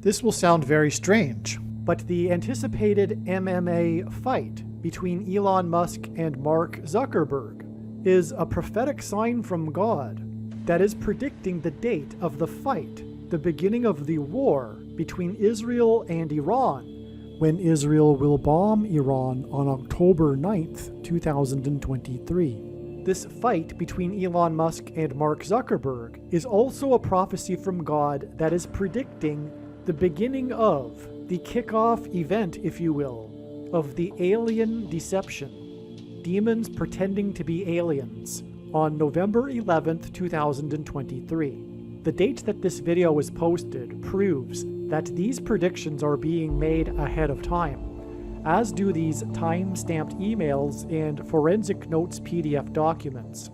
This will sound very strange, but the anticipated MMA fight between Elon Musk and Mark Zuckerberg is a prophetic sign from God that is predicting the date of the fight, the beginning of the war between Israel and Iran, when Israel will bomb Iran on October 9th, 2023. This fight between Elon Musk and Mark Zuckerberg is also a prophecy from God that is predicting the beginning of the kickoff event, if you will, of the alien deception, demons pretending to be aliens, on November 11th, 2023. The date that this video was posted proves that these predictions are being made ahead of time, as do these time-stamped emails and forensic notes PDF documents.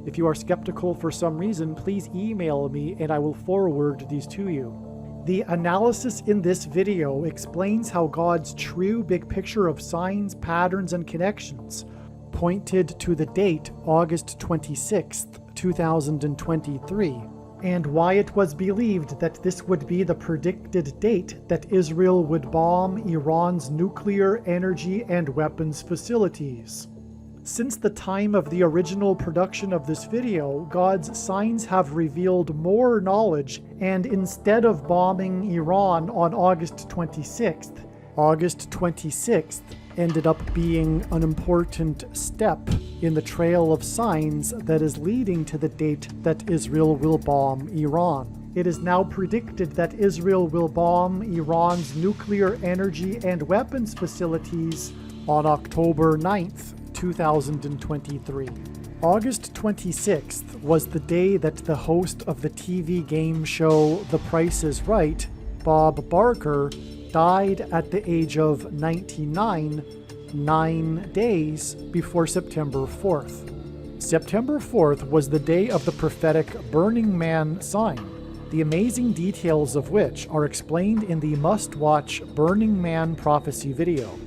If you are skeptical for some reason, please email me and I will forward these to you. The analysis in this video explains how God's true big picture of signs, patterns, and connections pointed to the date August 26th, 2023, and why it was believed that this would be the predicted date that Israel would bomb Iran's nuclear, energy, and weapons facilities. Since the time of the original production of this video, God's signs have revealed more knowledge, and instead of bombing Iran on August 26th, August 26th ended up being an important step in the trail of signs that is leading to the date that Israel will bomb Iran. It is now predicted that Israel will bomb Iran's nuclear, energy, and weapons facilities on October 9th, 2023. August 26th was the day that the host of the TV game show The Price is Right, Bob Barker, died at the age of 99, 9 days before September 4th. September 4th was the day of the prophetic Burning Man sign, the amazing details of which are explained in the must-watch Burning Man prophecy video.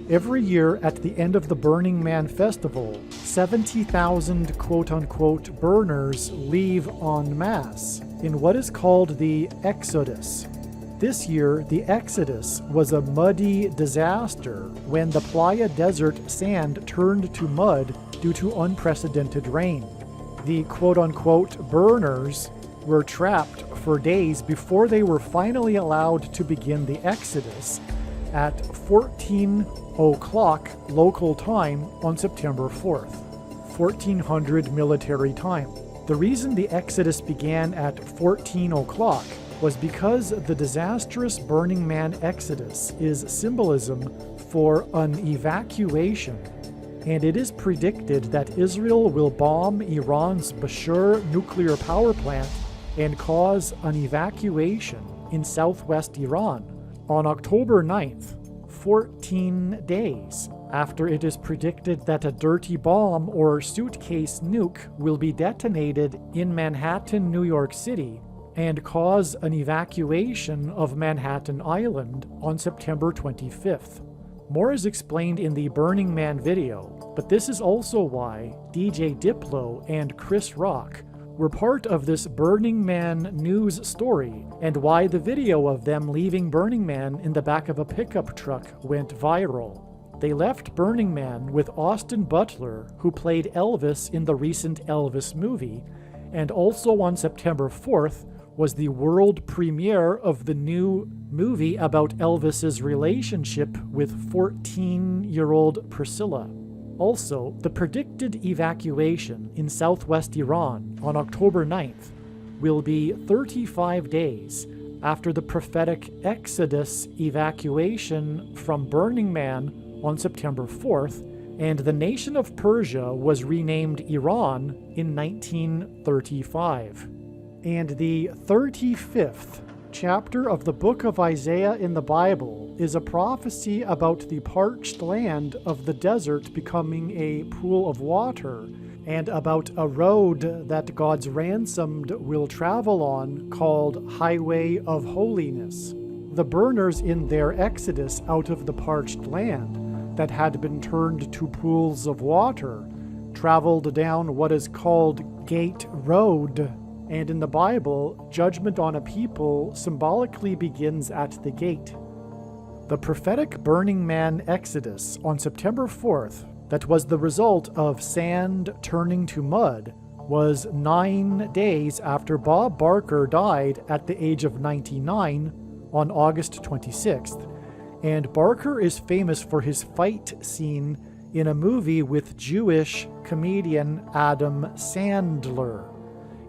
Every year at the end of the Burning Man festival, 70,000 quote-unquote burners leave en masse in what is called the Exodus. This year, the Exodus was a muddy disaster when the Playa Desert sand turned to mud due to unprecedented rain. The quote-unquote burners were trapped for days before they were finally allowed to begin the Exodus at 14 o'clock local time on September 4th, 1400 military time. The reason the Exodus began at 14 o'clock was because the disastrous Burning Man Exodus is symbolism for an evacuation, and it is predicted that Israel will bomb Iran's Bushehr nuclear power plant and cause an evacuation in southwest Iran on October 9th, 14 days after it is predicted that a dirty bomb or suitcase nuke will be detonated in Manhattan, New York City, and cause an evacuation of Manhattan Island on September 25th. More is explained in the Burning Man video, but this is also why DJ Diplo and Chris Rock were part of this Burning Man news story, and why the video of them leaving Burning Man in the back of a pickup truck went viral. They left Burning Man with Austin Butler, who played Elvis in the recent Elvis movie, and also on September 4th was the world premiere of the new movie about Elvis's relationship with 14-year-old Priscilla. Also, the predicted evacuation in southwest Iran on October 9th will be 35 days after the prophetic Exodus evacuation from Burning Man on September 4th, and the nation of Persia was renamed Iran in 1935. And the 35th chapter of the book of Isaiah in the Bible is a prophecy about the parched land of the desert becoming a pool of water, and about a road that God's ransomed will travel on called Highway of Holiness. The burners in their exodus out of the parched land that had been turned to pools of water traveled down what is called Gate Road, and in the Bible, judgment on a people symbolically begins at the gate. The prophetic Burning Man exodus on September 4th, that was the result of sand turning to mud, was 9 days after Bob Barker died at the age of 99 on August 26th, and Barker is famous for his fight scene in a movie with Jewish comedian Adam Sandler,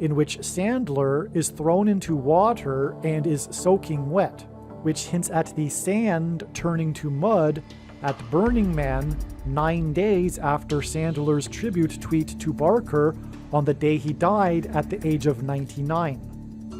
in which Sandler is thrown into water and is soaking wet, which hints at the sand turning to mud at Burning Man 9 days after Sandler's tribute tweet to Barker on the day he died at the age of 99.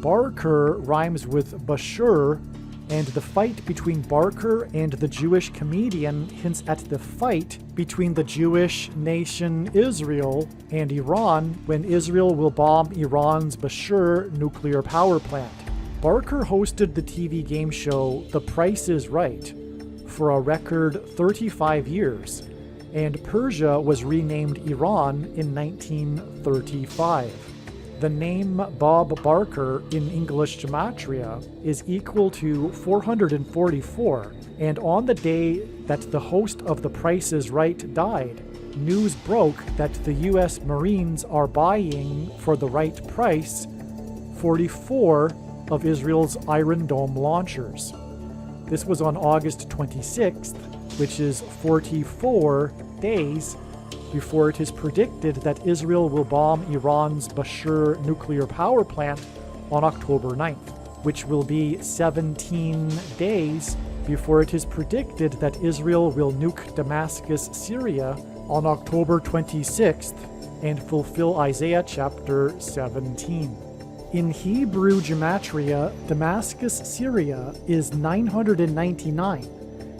Barker rhymes with Bashur, and the fight between Barker and the Jewish comedian hints at the fight between the Jewish nation Israel and Iran when Israel will bomb Iran's Bashur nuclear power plant. Barker hosted the TV game show The Price is Right for a record 35 years, and Persia was renamed Iran in 1935. The name Bob Barker in English gematria is equal to 444, and on the day that the host of The Price is Right died, news broke that the U.S. Marines are buying, for the right price, 44 of Israel's Iron Dome launchers. This was on August 26th, which is 44 days before it is predicted that Israel will bomb Iran's Bashur nuclear power plant on October 9th, which will be 17 days before it is predicted that Israel will nuke Damascus, Syria on October 26th and fulfill Isaiah chapter 17. In Hebrew gematria, Damascus, Syria is 999.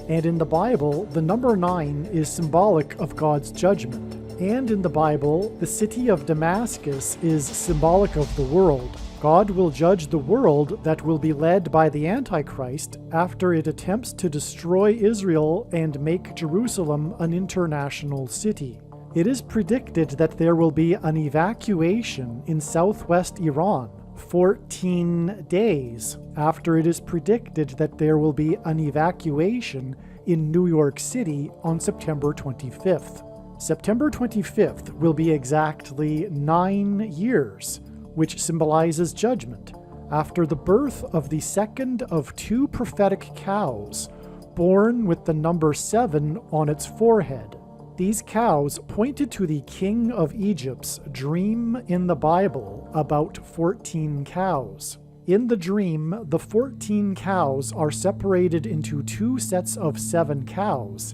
And in the Bible, the number 9 is symbolic of God's judgment. And in the Bible, the city of Damascus is symbolic of the world. God will judge the world that will be led by the Antichrist after it attempts to destroy Israel and make Jerusalem an international city. It is predicted that there will be an evacuation in southwest Iran 14 days after it is predicted that there will be an evacuation in New York City on September 25th. September 25th will be exactly 9 years, which symbolizes judgment, after the birth of the second of 2 prophetic cows, born with the number 7 on its forehead. These cows pointed to the king of Egypt's dream in the Bible about 14 cows. In the dream, the 14 cows are separated into 2 sets of 7 cows,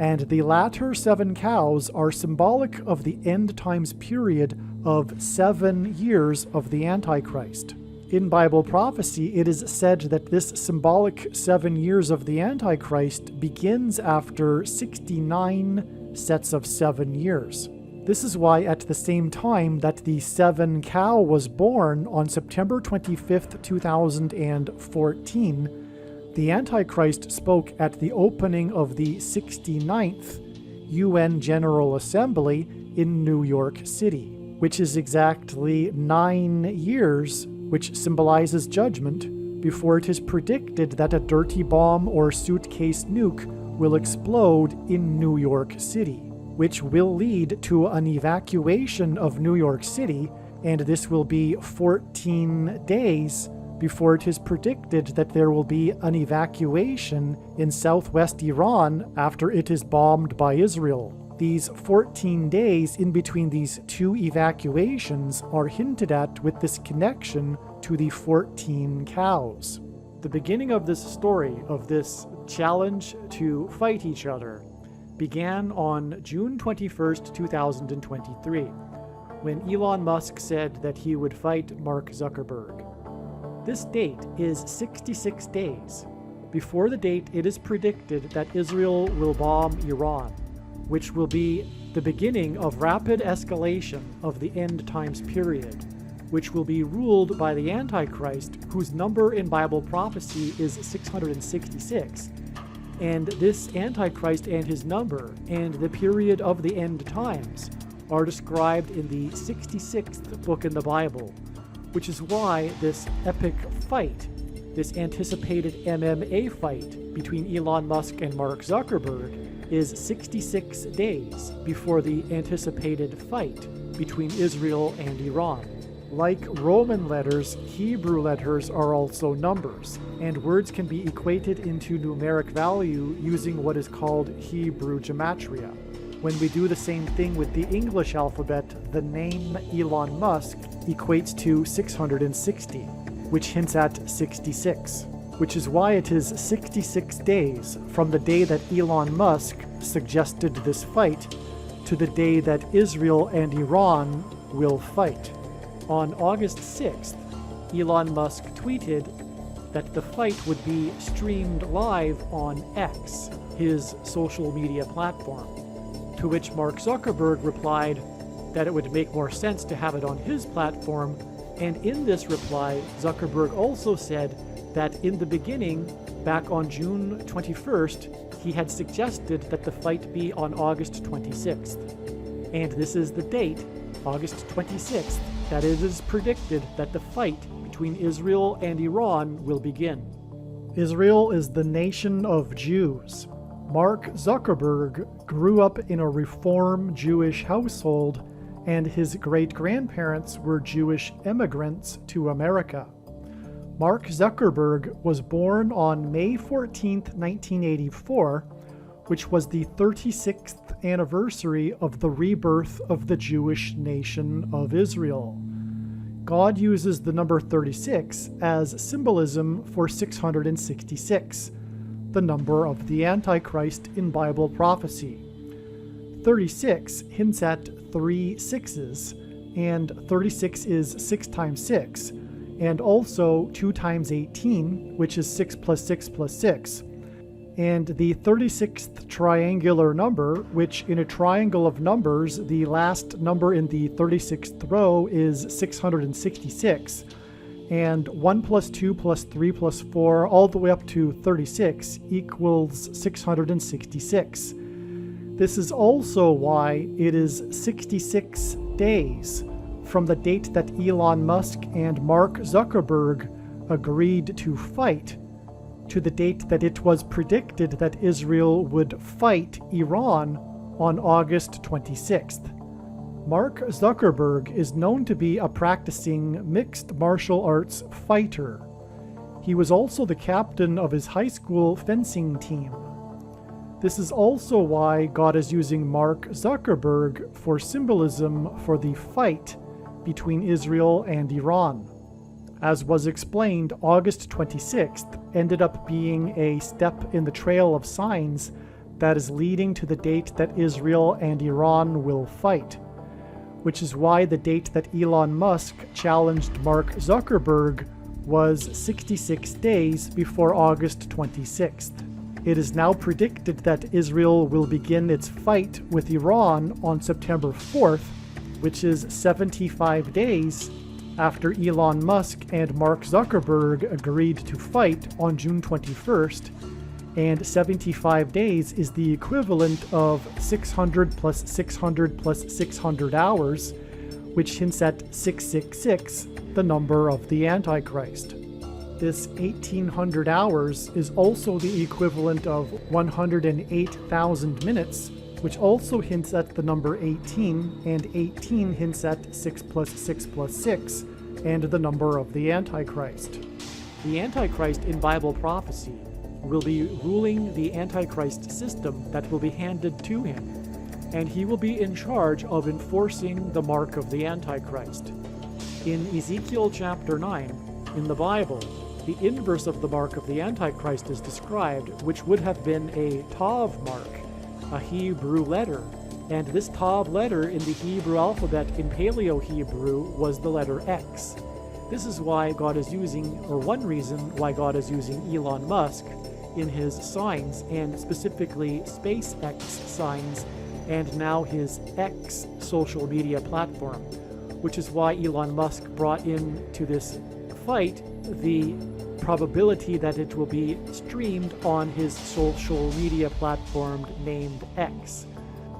and the latter 7 cows are symbolic of the end times period of 7 years of the Antichrist. In Bible prophecy, it is said that this symbolic 7 years of the Antichrist begins after 69 sets of 7 years. This is why at the same time that the 7 cow was born on September 25th, 2014, the Antichrist spoke at the opening of the 69th UN General Assembly in New York City, which is exactly 9 years, which symbolizes judgment, before it is predicted that a dirty bomb or suitcase nuke will explode in New York City, which will lead to an evacuation of New York City, and this will be 14 days before it is predicted that there will be an evacuation in southwest Iran after it is bombed by Israel. These 14 days in between these 2 evacuations are hinted at with this connection to the 14 cows. The beginning of this story, of this challenge to fight each other, began on June 21st, 2023, when Elon Musk said that he would fight Mark Zuckerberg. This date is 66 days before the date it is predicted that Israel will bomb Iran, which will be the beginning of rapid escalation of the end times period, which will be ruled by the Antichrist, whose number in Bible prophecy is 666. And this Antichrist and his number and the period of the end times are described in the 66th book in the Bible, which is why this epic fight, this anticipated MMA fight between Elon Musk and Mark Zuckerberg, is 66 days before the anticipated fight between Israel and Iran. Like Roman letters, Hebrew letters are also numbers, and words can be equated into numeric value using what is called Hebrew gematria. When we do the same thing with the English alphabet, the name Elon Musk equates to 660, which hints at 66, which is why it is 66 days from the day that Elon Musk suggested this fight to the day that Israel and Iran will fight. On August 6th, Elon Musk tweeted that the fight would be streamed live on X, his social media platform, to which Mark Zuckerberg replied that it would make more sense to have it on his platform, and in this reply, Zuckerberg also said that in the beginning, back on June 21st, he had suggested that the fight be on August 26th. And this is the date, August 26th, that it is predicted that the fight between Israel and Iran will begin. Israel is the nation of Jews. Mark Zuckerberg grew up in a Reform Jewish household, and his great-grandparents were Jewish immigrants to America. Mark Zuckerberg was born on May 14, 1984, which was the 36th anniversary of the rebirth of the Jewish nation of Israel. God uses the number 36 as symbolism for 666, the number of the Antichrist in Bible prophecy. 36 hints at 3 sixes, and 36 is 6 times 6, and also 2 times 18, which is 6 plus 6 plus 6. And the 36th triangular number, which in a triangle of numbers, the last number in the 36th row is 666. And 1 plus 2 plus 3 plus 4, all the way up to 36, equals 666. This is also why it is 66 days from the date that Elon Musk and Mark Zuckerberg agreed to fight to the date that it was predicted that Israel would fight Iran on August 26th. Mark Zuckerberg is known to be a practicing mixed martial arts fighter. He was also the captain of his high school fencing team. This is also why God is using Mark Zuckerberg for symbolism for the fight between Israel and Iran. As was explained, August 26th ended up being a step in the trail of signs that is leading to the date that Israel and Iran will fight, which is why the date that Elon Musk challenged Mark Zuckerberg was 66 days before August 26th. It is now predicted that Israel will begin its fight with Iran on September 4th, which is 75 days after Elon Musk and Mark Zuckerberg agreed to fight on June 21st, and 75 days is the equivalent of 600 plus 600 plus 600 hours, which hints at 666, the number of the Antichrist. This 1800 hours is also the equivalent of 108,000 minutes, which also hints at the number 18, and 18 hints at 6 plus 6 plus 6, and the number of the Antichrist. The Antichrist in Bible prophecy will be ruling the Antichrist system that will be handed to him, and he will be in charge of enforcing the mark of the Antichrist. In Ezekiel chapter 9, in the Bible, the inverse of the mark of the Antichrist is described, which would have been a Tav mark, a Hebrew letter, and this Tav letter in the Hebrew alphabet in Paleo-Hebrew was the letter X. This is why God is using, or one reason why God is using Elon Musk in his signs, and specifically SpaceX signs, and now his X social media platform, which is why Elon Musk brought into this fight the probability that it will be streamed on his social media platform named X.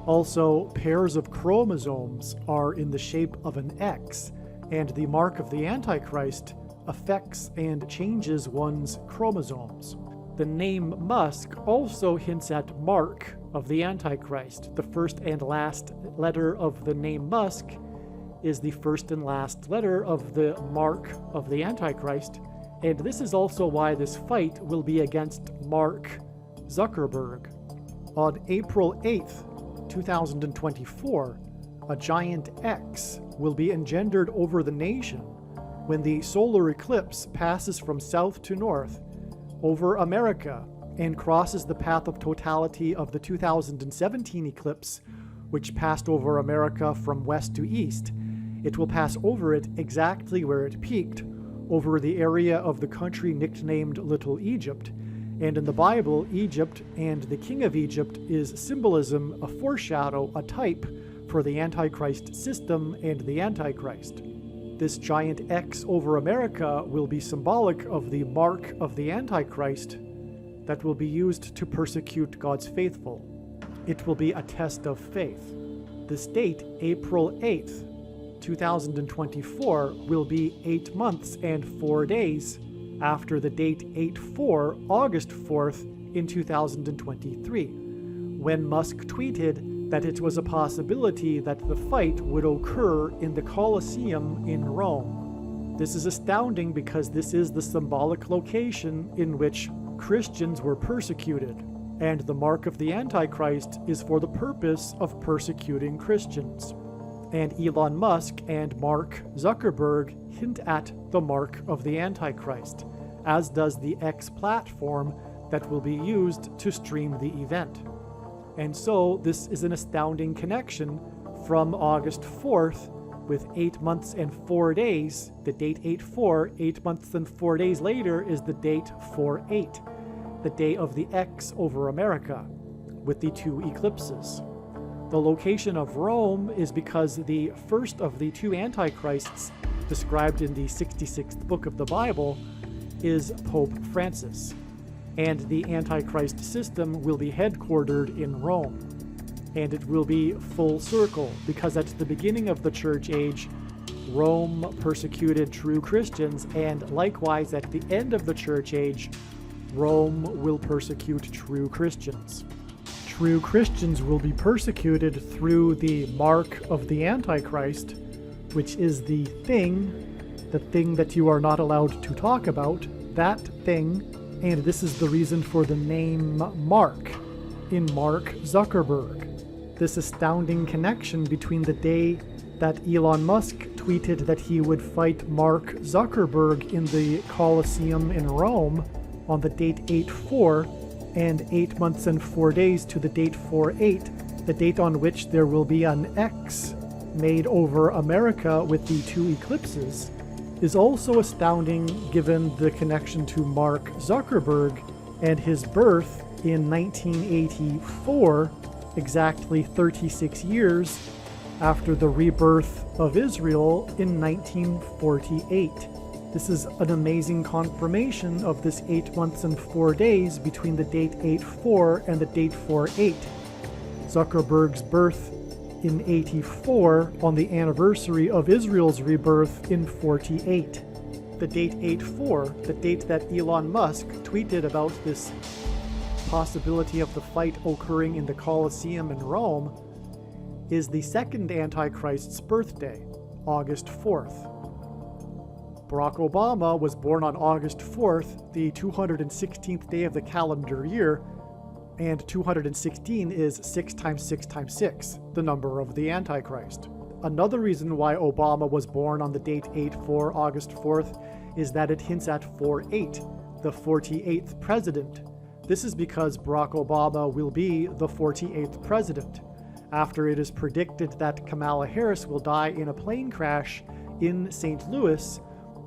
Also, pairs of chromosomes are in the shape of an X, and the mark of the Antichrist affects and changes one's chromosomes. The name MUSK also hints at mark of the Antichrist. The first and last letter of the name MUSK is the first and last letter of the mark of the Antichrist, and this is also why this fight will be against Mark Zuckerberg. On April 8th, 2024, a giant X will be engendered over the nation when the solar eclipse passes from south to north over America and crosses the path of totality of the 2017 eclipse, which passed over America from west to east. It will pass over it exactly where it peaked, over the area of the country nicknamed Little Egypt. And in the Bible, Egypt and the king of Egypt is symbolism, a foreshadow, a type for the Antichrist system and the Antichrist. This giant X over America will be symbolic of the mark of the Antichrist that will be used to persecute God's faithful. It will be a test of faith. This date, April 8th, 2024, will be 8 months and 4 days after the date 8/4, August 4th in 2023, when Musk tweeted that it was a possibility that the fight would occur in the Colosseum in Rome. This is astounding because this is the symbolic location in which Christians were persecuted, and the mark of the Antichrist is for the purpose of persecuting Christians. And Elon Musk and Mark Zuckerberg hint at the mark of the Antichrist, as does the X platform that will be used to stream the event. And so this is an astounding connection from August 4th, with 8 months and 4 days, the date 8/4, 8 months and 4 days later is the date 4/8, the day of the X over America, with the two eclipses. The location of Rome is because the first of the two antichrists described in the 66th book of the Bible is Pope Francis, and the Antichrist system will be headquartered in Rome. And it will be full circle, because at the beginning of the church age, Rome persecuted true Christians, and likewise at the end of the church age, Rome will persecute true Christians. True Christians will be persecuted through the mark of the Antichrist, which is the thing that you are not allowed to talk about, that thing, and this is the reason for the name Mark, in Mark Zuckerberg. This astounding connection between the day that Elon Musk tweeted that he would fight Mark Zuckerberg in the Colosseum in Rome on the date 8/4, and 8 months and 4 days to the date 4/8, the date on which there will be an X made over America with the two eclipses, is also astounding given the connection to Mark Zuckerberg and his birth in 1984, exactly 36 years after the rebirth of Israel in 1948. This is an amazing confirmation of this 8 months and 4 days between the date 8/4 and the date 4/8. Zuckerberg's birth in 84 on the anniversary of Israel's rebirth in 48. The date 8/4, the date that Elon Musk tweeted about this possibility of the fight occurring in the Colosseum in Rome, is the second Antichrist's birthday, August 4th. Barack Obama was born on August 4th, the 216th day of the calendar year, and 216 is 6 times 6 times 6, the number of the Antichrist. Another reason why Obama was born on the date 8/4, August 4th, is that it hints at 4/8, the 48th president. This is because Barack Obama will be the 48th president, after it is predicted that Kamala Harris will die in a plane crash in St. Louis,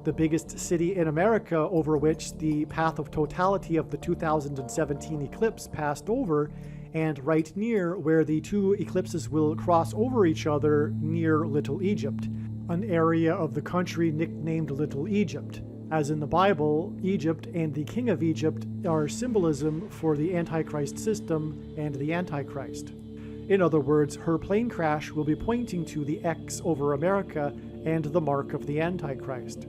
the biggest city in America over which the path of totality of the 2017 eclipse passed over, and right near where the two eclipses will cross over each other near Little Egypt, an area of the country nicknamed Little Egypt. As in the Bible, Egypt and the king of Egypt are symbolism for the Antichrist system and the Antichrist. In other words, her plane crash will be pointing to the X over America and the mark of the Antichrist.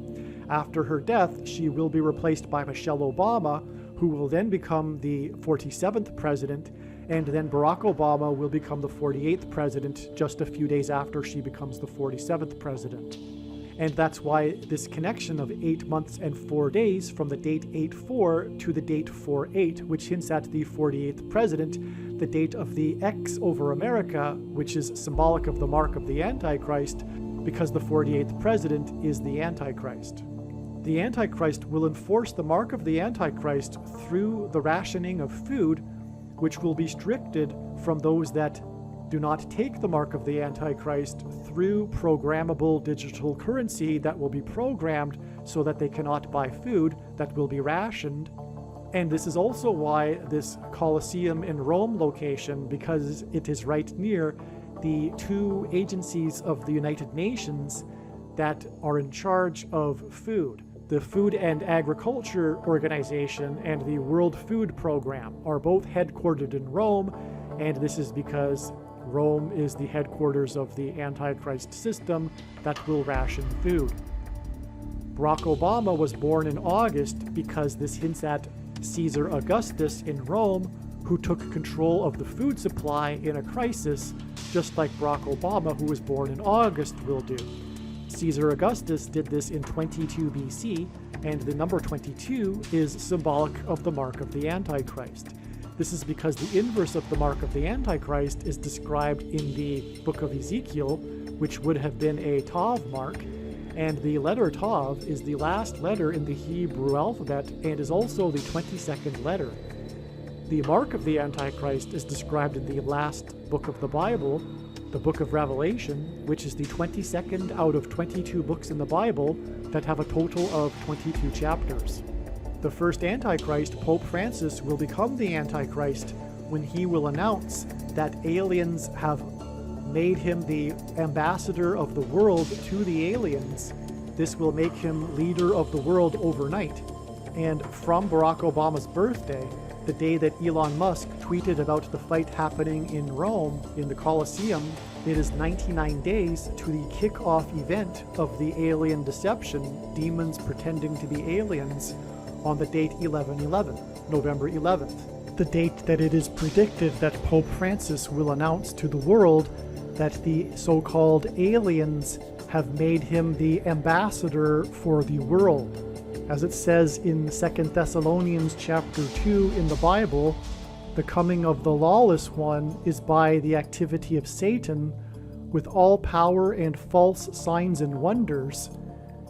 After her death, she will be replaced by Michelle Obama, who will then become the 47th president, and then Barack Obama will become the 48th president just a few days after she becomes the 47th president. And that's why this connection of 8 months and 4 days from the date 8-4 to the date 4-8, which hints at the 48th president, the date of the X over America, which is symbolic of the mark of the Antichrist, because the 48th president is the Antichrist. The Antichrist will enforce the mark of the Antichrist through the rationing of food, which will be restricted from those that do not take the mark of the Antichrist through programmable digital currency that will be programmed so that they cannot buy food, that will be rationed. And this is also why this Colosseum in Rome location, because it is right near the two agencies of the United Nations that are in charge of food. The Food and Agriculture Organization and the World Food Program are both headquartered in Rome, and this is because Rome is the headquarters of the Antichrist system that will ration food. Barack Obama was born in August because this hints at Caesar Augustus in Rome, who took control of the food supply in a crisis, just like Barack Obama, who was born in August, will do. Caesar Augustus did this in 22 BC, and the number 22 is symbolic of the mark of the Antichrist. This is because the inverse of the mark of the Antichrist is described in the book of Ezekiel, which would have been a Tav mark, and the letter Tav is the last letter in the Hebrew alphabet and is also the 22nd letter. The mark of the Antichrist is described in the last book of the Bible, the book of Revelation, which is the 22nd out of 22 books in the Bible that have a total of 22 chapters. The first Antichrist, Pope Francis, will become the Antichrist when he will announce that aliens have made him the ambassador of the world to the aliens. This will make him leader of the world overnight. And from Barack Obama's birthday, the day that Elon Musk tweeted about the fight happening in Rome in the Colosseum, it is 99 days to the kickoff event of the alien deception, demons pretending to be aliens, on the date 11/11, November 11th, the date that it is predicted that Pope Francis will announce to the world that the so-called aliens have made him the ambassador for the world. As it says in 2 Thessalonians chapter 2 in the Bible, the coming of the lawless one is by the activity of Satan, with all power and false signs and wonders,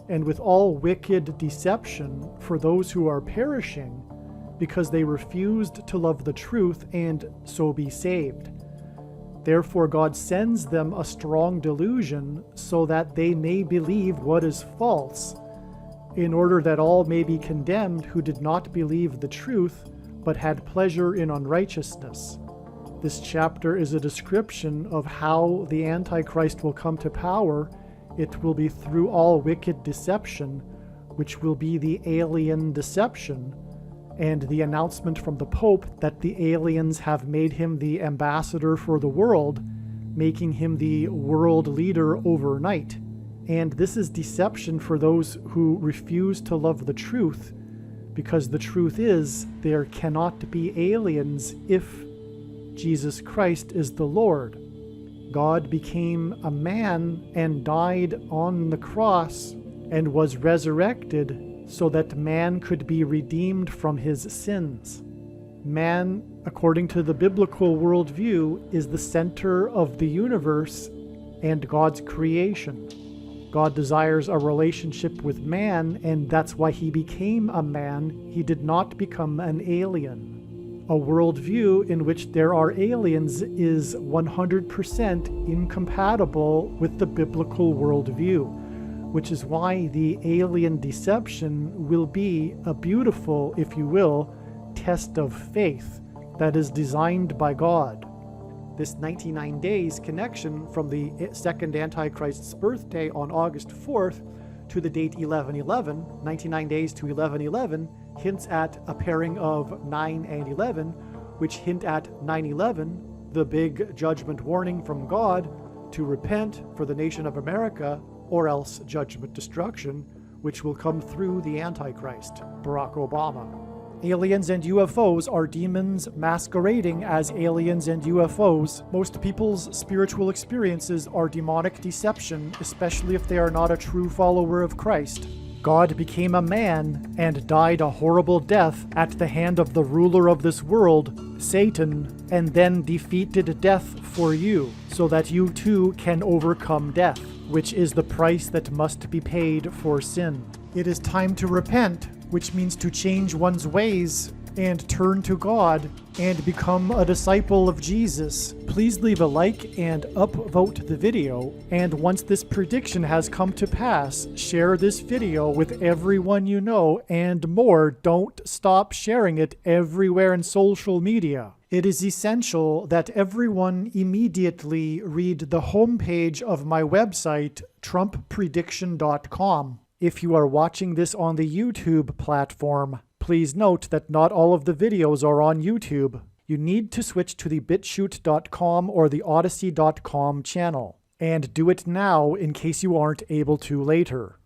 and with all wicked deception for those who are perishing, because they refused to love the truth and so be saved. Therefore God sends them a strong delusion, so that they may believe what is false, in order that all may be condemned who did not believe the truth, but had pleasure in unrighteousness. This chapter is a description of how the Antichrist will come to power. It will be through all wicked deception, which will be the alien deception, and the announcement from the Pope that the aliens have made him the ambassador for the world, making him the world leader overnight. And this is deception for those who refuse to love the truth, because the truth is there cannot be aliens if Jesus Christ is the Lord. God became a man and died on the cross and was resurrected so that man could be redeemed from his sins. Man, according to the biblical worldview, is the center of the universe and God's creation. God desires a relationship with man, and that's why he became a man. He did not become an alien. A worldview in which there are aliens is 100% incompatible with the biblical worldview, which is why the alien deception will be a beautiful, if you will, test of faith that is designed by God. This 99 days connection from the second Antichrist's birthday on August 4th to the date 11/11, 99 days to 11/11, hints at a pairing of 9 and 11, which hint at 9/11, the big judgment warning from God to repent for the nation of America, or else judgment destruction, which will come through the Antichrist, Barack Obama. Aliens and UFOs are demons masquerading as aliens and UFOs. Most people's spiritual experiences are demonic deception, especially if they are not a true follower of Christ. God became a man and died a horrible death at the hand of the ruler of this world, Satan, and then defeated death for you, so that you too can overcome death, which is the price that must be paid for sin. It is time to repent, which means to change one's ways and turn to God and become a disciple of Jesus. Please leave a like and upvote the video, and once this prediction has come to pass, share this video with everyone you know, and more, don't stop sharing it everywhere in social media. It is essential that everyone immediately read the homepage of my website, TrumpPrediction.com. If you are watching this on the YouTube platform, please note that not all of the videos are on YouTube. You need to switch to the BitChute.com or the Odyssey.com channel. And do it now in case you aren't able to later.